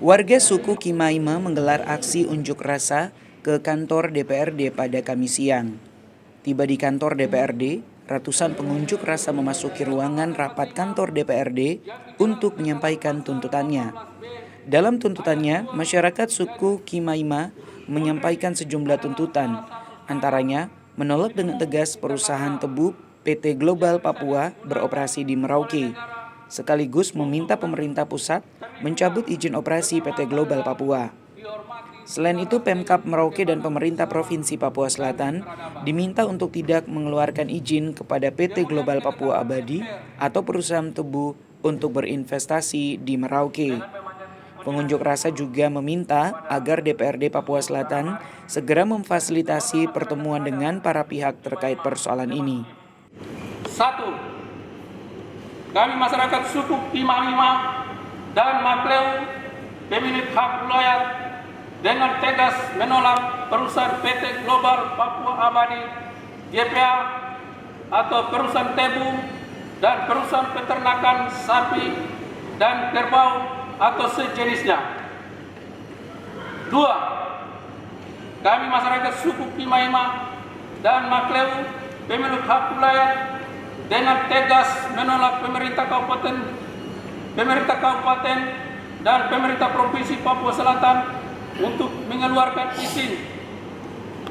Warga suku Kimaima menggelar aksi unjuk rasa ke kantor DPRD pada Kamis siang. Tiba di kantor DPRD, ratusan pengunjuk rasa memasuki ruangan rapat kantor DPRD untuk menyampaikan tuntutannya. Dalam tuntutannya, masyarakat suku Kimaima menyampaikan sejumlah tuntutan, antaranya menolak dengan tegas perusahaan tebu PT Global Papua beroperasi di Merauke, sekaligus meminta pemerintah pusat mencabut izin operasi PT Global Papua. Selain itu, Pemkab Merauke dan pemerintah Provinsi Papua Selatan diminta untuk tidak mengeluarkan izin kepada PT Global Papua Abadi atau perusahaan tebu untuk berinvestasi di Merauke. Pengunjuk rasa juga meminta agar DPRD Papua Selatan segera memfasilitasi pertemuan dengan para pihak terkait persoalan ini. 1. Kami masyarakat suku Kimaima dan Makleu pemilik hak wilayah dengan tegas menolak perusahaan PT Global Papua Abadi GPA atau perusahaan tebu dan perusahaan peternakan sapi dan kerbau atau sejenisnya. 2. Kami masyarakat suku Kimaima dan Makleu pemilik hak wilayah dengan tegas menolak pemerintah kabupaten dan pemerintah provinsi Papua Selatan untuk mengeluarkan izin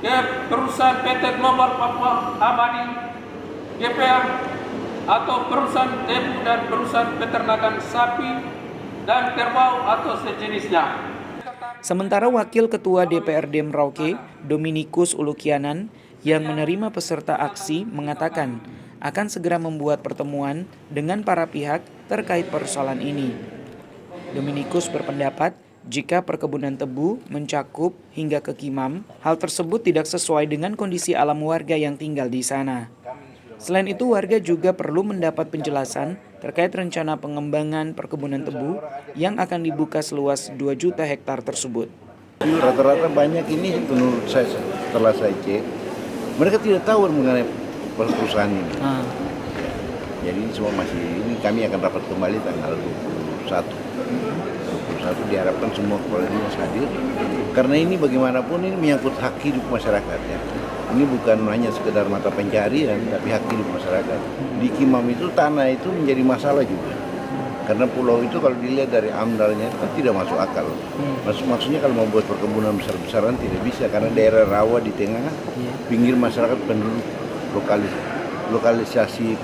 ke perusahaan PT Global Papua Abadi GPA atau perusahaan tebu dan perusahaan peternakan sapi dan kerbau atau sejenisnya. Sementara Wakil Ketua DPRD Merauke, Dominikus Ulukianan, yang menerima peserta aksi mengatakan akan segera membuat pertemuan dengan para pihak terkait persoalan ini. Dominikus berpendapat jika perkebunan tebu mencakup hingga ke Kimam, hal tersebut tidak sesuai dengan kondisi alam warga yang tinggal di sana. Selain itu, warga juga perlu mendapat penjelasan terkait rencana pengembangan perkebunan tebu yang akan dibuka seluas 2 juta hektar tersebut. Rata-rata banyak ini menurut saya setelah saya cek, mereka tidak tahu mengenai perusahaan ini. Jadi semua masih ini kami akan rapat kembali tanggal 21 diharapkan semua kepala dinas hadir karena ini bagaimanapun ini menyangkut hak hidup masyarakat ya. Ini bukan hanya sekedar mata pencarian tapi hak hidup masyarakat. Di Kimam itu tanah itu menjadi masalah juga. Karena pulau itu kalau dilihat dari amdalnya itu kan tidak masuk akal. Maksudnya kalau mau buat perkebunan besar-besaran tidak bisa karena daerah rawa di tengah, pinggir masyarakat penduduk lokalisasi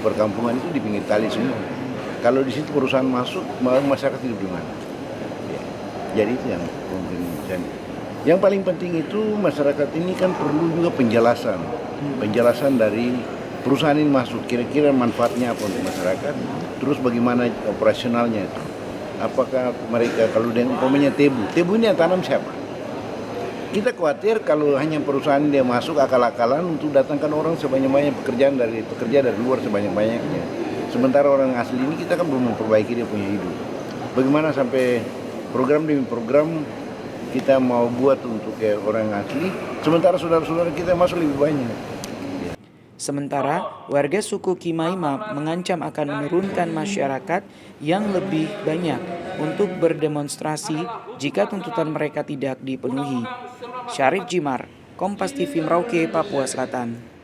perkampungan itu di pinggir kali semua. Kalau di situ perusahaan masuk, masyarakat hidup di mana? Ya. Jadi itu yang penting. Yang paling penting itu masyarakat ini kan perlu juga penjelasan dari perusahaan ini masuk. Kira-kira manfaatnya apa untuk masyarakat? Terus bagaimana operasionalnya itu? Apakah mereka kalau dengan umpamanya tebu ini yang tanam siapa? Kita khawatir kalau hanya perusahaan dia masuk akal-akalan untuk datangkan orang sebanyak-banyak pekerja dari luar sebanyak-banyaknya. Sementara orang asli ini kita kan belum memperbaiki dia punya hidup. Bagaimana sampai program demi program kita mau buat untuk orang asli, sementara saudara-saudara kita masuk lebih banyak. Sementara warga suku Kimaima mengancam akan menurunkan masyarakat yang lebih banyak untuk berdemonstrasi jika tuntutan mereka tidak dipenuhi. Syarif Jimar, Kompas TV Merauke, Papua Selatan.